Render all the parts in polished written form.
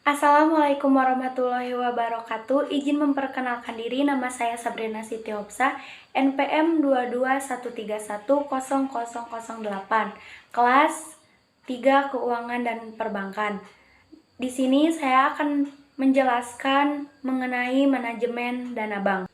Assalamualaikum warahmatullahi wabarakatuh. Izin memperkenalkan diri, nama saya Sabrina Sitiopsa, NPM 221310008, kelas 3 Keuangan dan Perbankan. Di sini saya akan menjelaskan mengenai manajemen dana bank.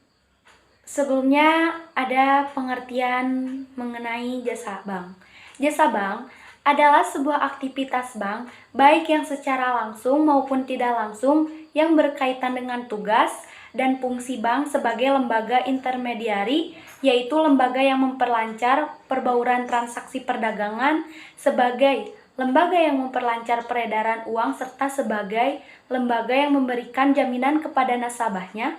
Sebelumnya ada pengertian mengenai jasa bank. Jasa bank adalah sebuah aktivitas bank, baik yang secara langsung maupun tidak langsung, yang berkaitan dengan tugas dan fungsi bank sebagai lembaga intermediari, yaitu lembaga yang memperlancar perbauran transaksi perdagangan, sebagai lembaga yang memperlancar peredaran uang, serta sebagai lembaga yang memberikan jaminan kepada nasabahnya,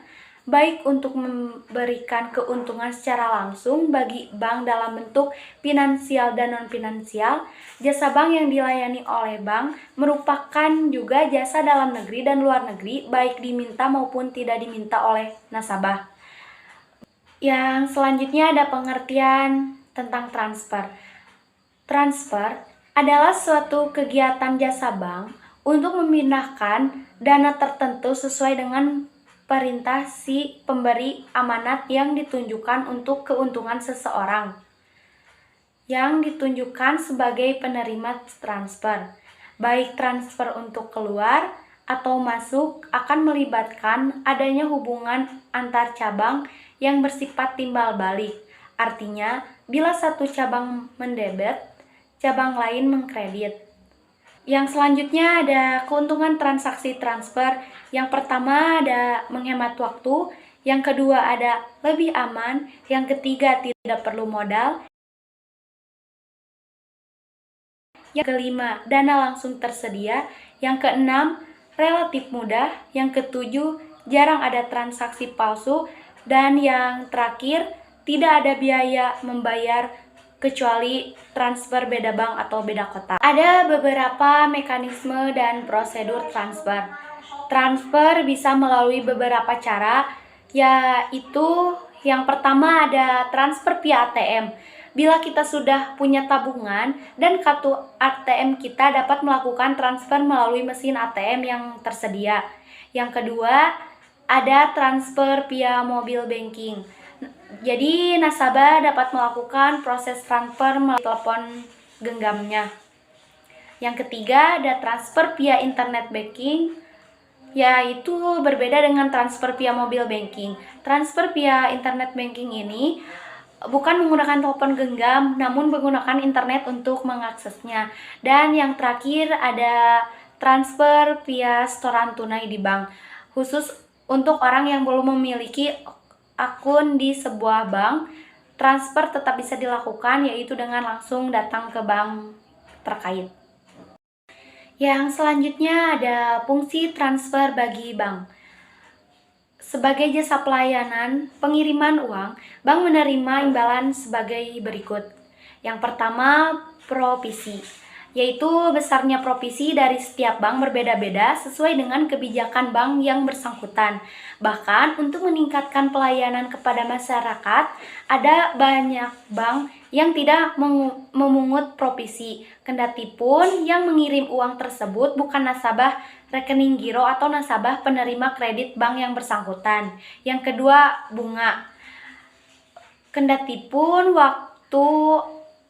baik untuk memberikan keuntungan secara langsung bagi bank dalam bentuk finansial dan non-finansial. Jasa bank yang dilayani oleh bank merupakan juga jasa dalam negeri dan luar negeri, baik diminta maupun tidak diminta oleh nasabah. Yang selanjutnya ada pengertian tentang transfer. Transfer adalah suatu kegiatan jasa bank untuk memindahkan dana tertentu sesuai dengan perintah si pemberi amanat yang ditunjukkan untuk keuntungan seseorang yang ditunjukkan sebagai penerima transfer. Baik transfer untuk keluar atau masuk akan melibatkan adanya hubungan antar cabang yang bersifat timbal balik. Artinya, bila satu cabang mendebet, cabang lain mengkredit. Yang selanjutnya ada keuntungan transaksi transfer. Yang pertama ada menghemat waktu, yang kedua ada lebih aman, yang ketiga tidak perlu modal, yang kelima dana langsung tersedia, yang keenam relatif mudah, yang ketujuh jarang ada transaksi palsu, dan yang terakhir tidak ada biaya membayar kecuali transfer beda bank atau beda kota. Ada beberapa mekanisme dan prosedur transfer. Transfer bisa melalui beberapa cara, yaitu yang pertama ada transfer via ATM. Bila kita sudah punya tabungan dan kartu ATM kita dapat melakukan transfer melalui mesin ATM yang tersedia. Yang kedua, ada transfer via mobile banking. Jadi nasabah dapat melakukan proses transfer melalui telepon genggamnya. Yang ketiga ada transfer via internet banking, yaitu berbeda dengan transfer via mobile banking. Transfer via internet banking ini bukan menggunakan telepon genggam, namun menggunakan internet untuk mengaksesnya. Dan yang terakhir ada transfer via setoran tunai di bank, khusus untuk orang yang belum memiliki akun di sebuah bank. Transfer tetap bisa dilakukan, yaitu dengan langsung datang ke bank terkait. Yang selanjutnya ada fungsi transfer bagi bank. Sebagai jasa pelayanan pengiriman uang, bank menerima imbalan sebagai berikut. Yang pertama, provisi, yaitu besarnya provisi dari setiap bank berbeda-beda sesuai dengan kebijakan bank yang bersangkutan. Bahkan untuk meningkatkan pelayanan kepada masyarakat, ada banyak bank yang tidak memungut provisi, kendatipun yang mengirim uang tersebut bukan nasabah rekening giro atau nasabah penerima kredit bank yang bersangkutan. Yang kedua, bunga, kendatipun waktu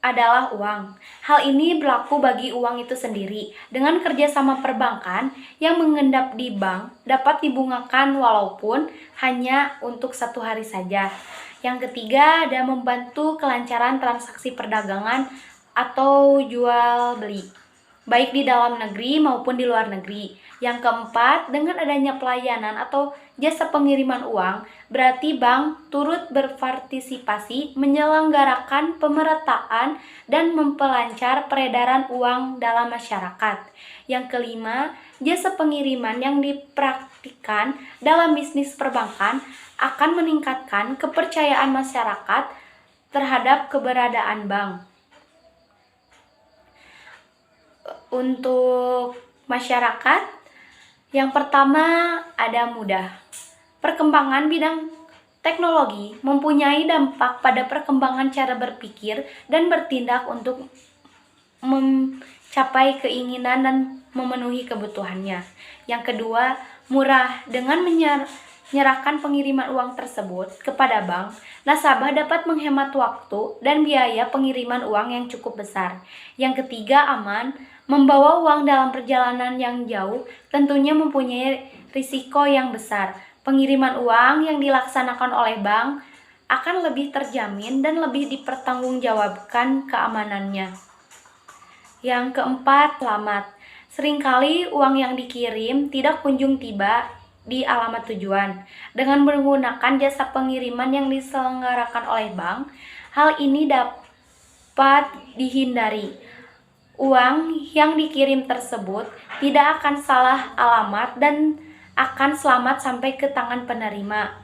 adalah uang. Hal ini berlaku bagi uang itu sendiri. Dengan kerjasama perbankan yang mengendap di bank dapat dibungakan walaupun hanya untuk 1 hari saja. Yang ketiga ada membantu kelancaran transaksi perdagangan atau jual beli, baik di dalam negeri maupun di luar negeri. Yang keempat, dengan adanya pelayanan atau jasa pengiriman uang, berarti bank turut berpartisipasi menyelenggarakan pemerataan dan memperlancar peredaran uang dalam masyarakat. Yang kelima, jasa pengiriman yang dipraktikkan dalam bisnis perbankan akan meningkatkan kepercayaan masyarakat terhadap keberadaan bank. Untuk masyarakat, yang pertama ada mudah. Perkembangan bidang teknologi mempunyai dampak pada perkembangan cara berpikir dan bertindak untuk capai keinginan dan memenuhi kebutuhannya. Yang kedua, murah. Dengan menyerahkan pengiriman uang tersebut kepada bank, nasabah dapat menghemat waktu dan biaya pengiriman uang yang cukup besar. Yang ketiga, aman. Membawa uang dalam perjalanan yang jauh tentunya mempunyai risiko yang besar. Pengiriman uang yang dilaksanakan oleh bank akan lebih terjamin dan lebih dipertanggungjawabkan keamanannya. Yang keempat, selamat. Seringkali uang yang dikirim tidak kunjung tiba di alamat tujuan. Dengan menggunakan jasa pengiriman yang diselenggarakan oleh bank, hal ini dapat dihindari. Uang yang dikirim tersebut tidak akan salah alamat dan akan selamat sampai ke tangan penerima.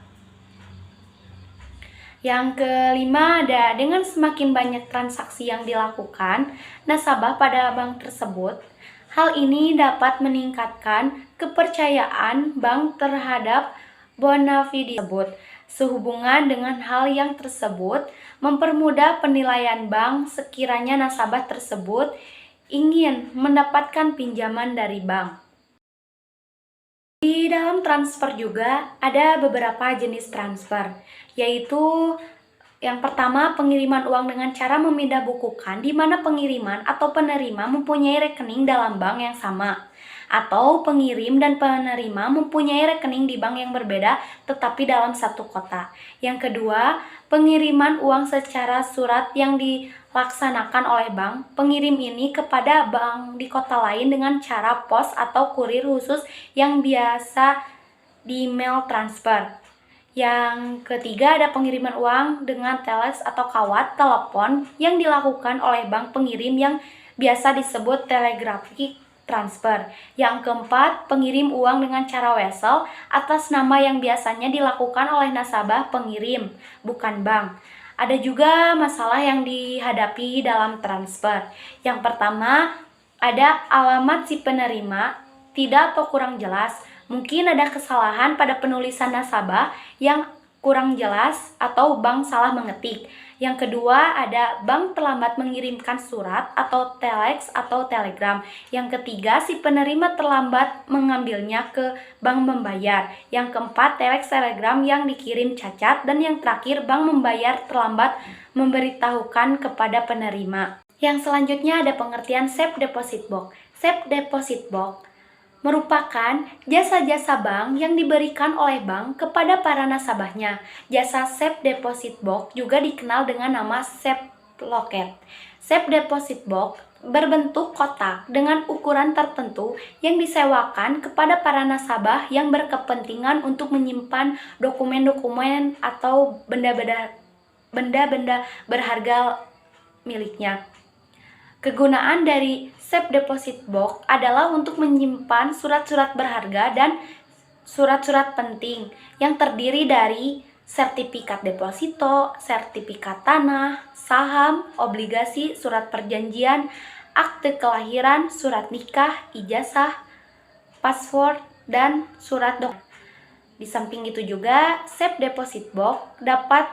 Yang kelima, dengan semakin banyak transaksi yang dilakukan nasabah pada bank tersebut, hal ini dapat meningkatkan kepercayaan bank terhadap bona fide tersebut. Sehubungan dengan hal yang tersebut, mempermudah penilaian bank sekiranya nasabah tersebut ingin mendapatkan pinjaman dari bank. Di dalam transfer juga ada beberapa jenis transfer, yaitu yang pertama, pengiriman uang dengan cara memindah bukukan, di mana pengiriman atau penerima mempunyai rekening dalam bank yang sama, atau pengirim dan penerima mempunyai rekening di bank yang berbeda tetapi dalam satu kota. Yang kedua, pengiriman uang secara surat yang dilaksanakan oleh bank pengirim ini kepada bank di kota lain dengan cara pos atau kurir khusus yang biasa di mail transfer. Yang ketiga, ada pengiriman uang dengan telex atau kawat telepon yang dilakukan oleh bank pengirim yang biasa disebut telegraphic transfer. Yang keempat, pengirim uang dengan cara wesel atas nama yang biasanya dilakukan oleh nasabah pengirim, bukan bank. Ada juga masalah yang dihadapi dalam transfer. Yang pertama, ada alamat si penerima tidak atau kurang jelas. Mungkin ada kesalahan pada penulisan nasabah yang kurang jelas atau bank salah mengetik. Yang kedua, ada bank terlambat mengirimkan surat atau telex atau telegram. Yang ketiga, si penerima terlambat mengambilnya ke bank membayar. Yang keempat, telex telegram yang dikirim cacat. Dan yang terakhir, bank membayar terlambat memberitahukan kepada penerima. Yang selanjutnya ada pengertian safe deposit box. Safe deposit box merupakan jasa-jasa bank yang diberikan oleh bank kepada para nasabahnya. Jasa safe deposit box juga dikenal dengan nama safe locket. Safe deposit box berbentuk kotak dengan ukuran tertentu yang disewakan kepada para nasabah yang berkepentingan untuk menyimpan dokumen-dokumen atau benda-benda berharga miliknya. Kegunaan dari safe deposit box adalah untuk menyimpan surat-surat berharga dan surat-surat penting yang terdiri dari sertifikat deposito, sertifikat tanah, saham, obligasi, surat perjanjian, akte kelahiran, surat nikah, ijazah, paspor, dan surat dokumen. Di samping itu juga, safe deposit box dapat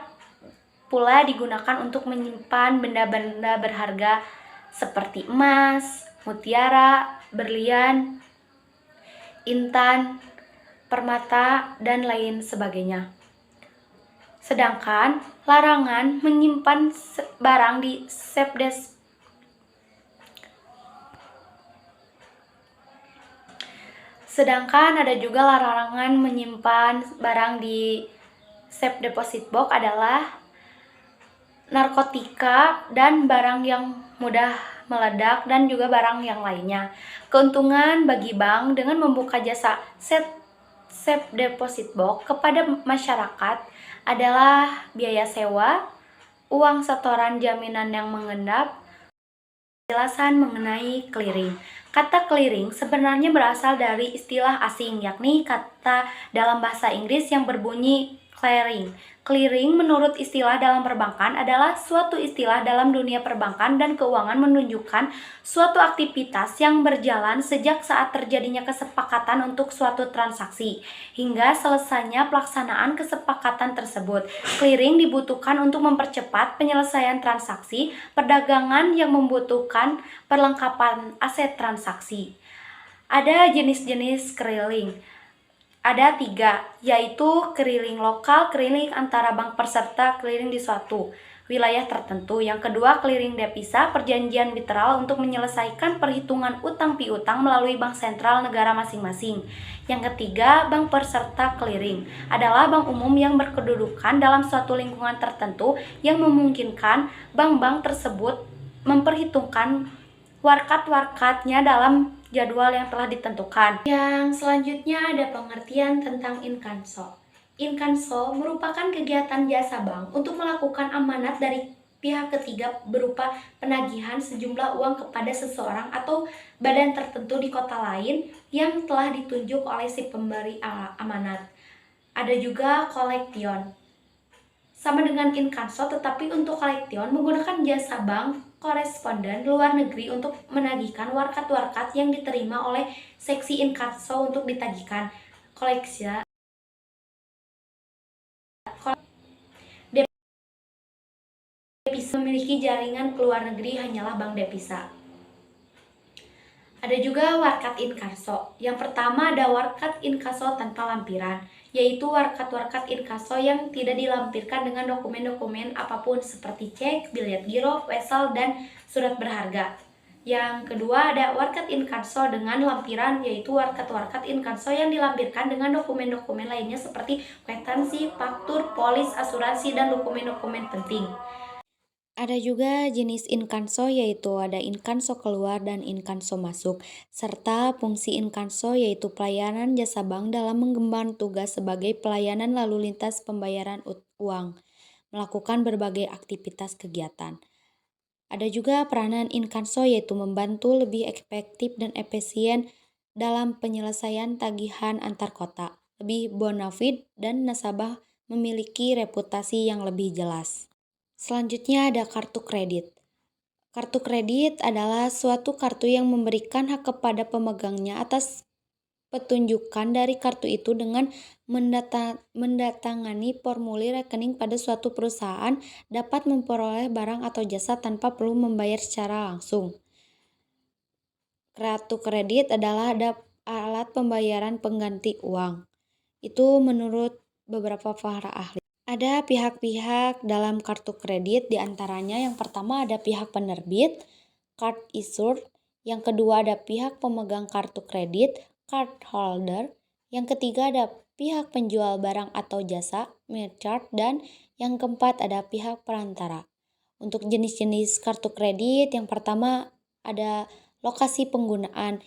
pula digunakan untuk menyimpan benda-benda berharga seperti emas, mutiara, berlian, intan, permata, dan lain sebagainya. Sedangkan larangan menyimpan barang di safe deposit Sedangkan ada juga larangan menyimpan barang di safe deposit box adalah narkotika dan barang yang mudah meledak dan juga barang yang lainnya. Keuntungan bagi bank dengan membuka jasa safe deposit box kepada masyarakat adalah biaya sewa, uang setoran jaminan yang mengendap, penjelasan mengenai clearing. Kata clearing sebenarnya berasal dari istilah asing, yakni kata dalam bahasa Inggris yang berbunyi Clearing. Clearing menurut istilah dalam perbankan adalah suatu istilah dalam dunia perbankan dan keuangan menunjukkan suatu aktivitas yang berjalan sejak saat terjadinya kesepakatan untuk suatu transaksi hingga selesainya pelaksanaan kesepakatan tersebut. Clearing dibutuhkan untuk mempercepat penyelesaian transaksi perdagangan yang membutuhkan perlengkapan aset transaksi. Ada jenis-jenis clearing. Ada 3, yaitu clearing lokal, clearing antara bank peserta, clearing di suatu wilayah tertentu. Yang kedua, clearing devisa, perjanjian bilateral untuk menyelesaikan perhitungan utang piutang melalui bank sentral negara masing-masing. Yang ketiga, bank peserta clearing adalah bank umum yang berkedudukan dalam suatu lingkungan tertentu yang memungkinkan bank-bank tersebut memperhitungkan warkat-warkatnya dalam jadwal yang telah ditentukan. Yang selanjutnya ada pengertian tentang inkanso. Inkanso merupakan kegiatan jasa bank untuk melakukan amanat dari pihak ketiga berupa penagihan sejumlah uang kepada seseorang atau badan tertentu di kota lain yang telah ditunjuk oleh si pemberi amanat. Ada juga kolektion. Sama dengan inkanso, tetapi untuk kolektion menggunakan jasa bank koresponden luar negeri untuk menagihkan warkat-warkat yang diterima oleh seksi inkanso untuk ditagihkan. Koleksia devisa memiliki jaringan ke luar negeri hanyalah bank devisa. Ada juga warkat inkaso. Yang pertama ada warkat inkaso tanpa lampiran, yaitu warkat-warkat inkaso yang tidak dilampirkan dengan dokumen-dokumen apapun seperti cek, bilet giro, wesel, dan surat berharga. Yang kedua ada warkat inkaso dengan lampiran, yaitu warkat-warkat inkaso yang dilampirkan dengan dokumen-dokumen lainnya seperti kwitansi, faktur, polis, asuransi, dan dokumen-dokumen penting. Ada juga jenis inkanso, yaitu ada inkanso keluar dan inkanso masuk, serta fungsi inkanso yaitu pelayanan jasa bank dalam mengemban tugas sebagai pelayanan lalu lintas pembayaran uang, melakukan berbagai aktivitas kegiatan. Ada juga peranan inkanso yaitu membantu lebih efektif dan efisien dalam penyelesaian tagihan antar kota, lebih bonafide dan nasabah memiliki reputasi yang lebih jelas. Selanjutnya ada kartu kredit. Kartu kredit adalah suatu kartu yang memberikan hak kepada pemegangnya atas petunjukan dari kartu itu dengan mendatangani formulir rekening pada suatu perusahaan dapat memperoleh barang atau jasa tanpa perlu membayar secara langsung. Kartu kredit adalah alat pembayaran pengganti uang. Itu menurut beberapa para ahli. Ada pihak-pihak dalam kartu kredit, diantaranya yang pertama ada pihak penerbit, card issuer, yang kedua ada pihak pemegang kartu kredit, card holder, yang ketiga ada pihak penjual barang atau jasa, merchant, dan yang keempat ada pihak perantara. Untuk jenis-jenis kartu kredit, yang pertama ada lokasi penggunaan.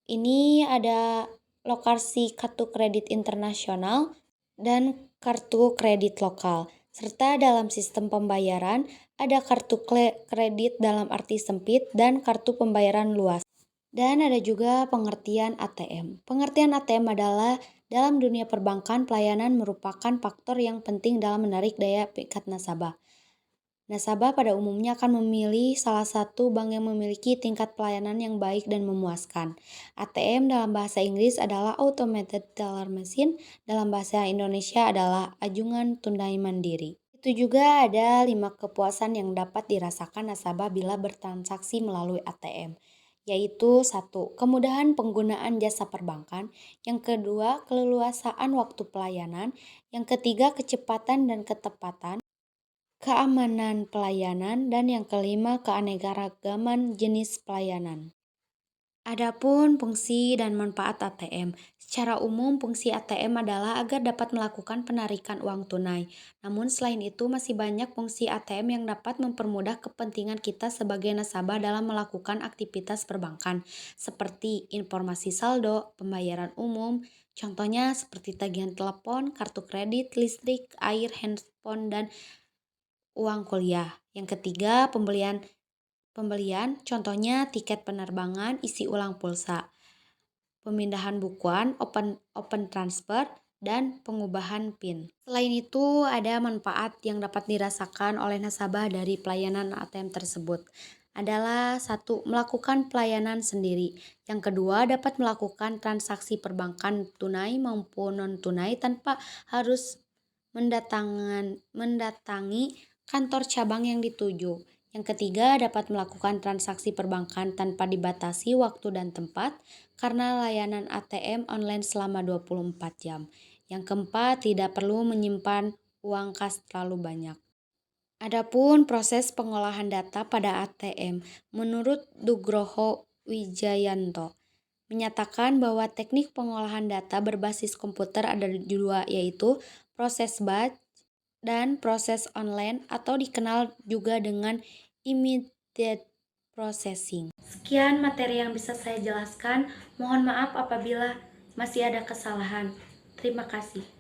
Ini ada lokasi kartu kredit internasional dan kartu kredit lokal, serta dalam sistem pembayaran ada kartu kredit dalam arti sempit dan kartu pembayaran luas. Dan ada juga pengertian ATM. Pengertian ATM adalah dalam dunia perbankan, pelayanan merupakan faktor yang penting dalam menarik daya pikat nasabah. Nasabah pada umumnya akan memilih salah satu bank yang memiliki tingkat pelayanan yang baik dan memuaskan. ATM dalam bahasa Inggris adalah Automated Teller Machine, dalam bahasa Indonesia adalah Ajungan Tunai Mandiri. Itu juga ada 5 kepuasan yang dapat dirasakan nasabah bila bertransaksi melalui ATM, yaitu 1. Kemudahan penggunaan jasa perbankan, yang kedua keleluasaan waktu pelayanan, yang ketiga kecepatan dan ketepatan, keamanan pelayanan, dan yang kelima keanekaragaman jenis pelayanan. Adapun fungsi dan manfaat ATM. Secara umum, fungsi ATM adalah agar dapat melakukan penarikan uang tunai. Namun selain itu masih banyak fungsi ATM yang dapat mempermudah kepentingan kita sebagai nasabah dalam melakukan aktivitas perbankan, seperti informasi saldo, pembayaran umum, contohnya seperti tagihan telepon, kartu kredit, listrik, air, handphone, dan uang kuliah. Yang ketiga, pembelian, contohnya tiket penerbangan, isi ulang pulsa, pemindahan bukuan, open transfer, dan pengubahan PIN. Selain itu, ada manfaat yang dapat dirasakan oleh nasabah dari pelayanan ATM tersebut. Adalah satu, melakukan pelayanan sendiri. Yang kedua, dapat melakukan transaksi perbankan tunai maupun non-tunai tanpa harus mendatangi kantor cabang yang dituju. Yang ketiga, dapat melakukan transaksi perbankan tanpa dibatasi waktu dan tempat karena layanan ATM online selama 24 jam. Yang keempat, tidak perlu menyimpan uang kas terlalu banyak. Adapun proses pengolahan data pada ATM, menurut Nugroho Wijayanto, menyatakan bahwa teknik pengolahan data berbasis komputer ada dua, yaitu proses batch dan proses online atau dikenal juga dengan immediate processing. Sekian materi yang bisa saya jelaskan. Mohon maaf apabila masih ada kesalahan. Terima kasih.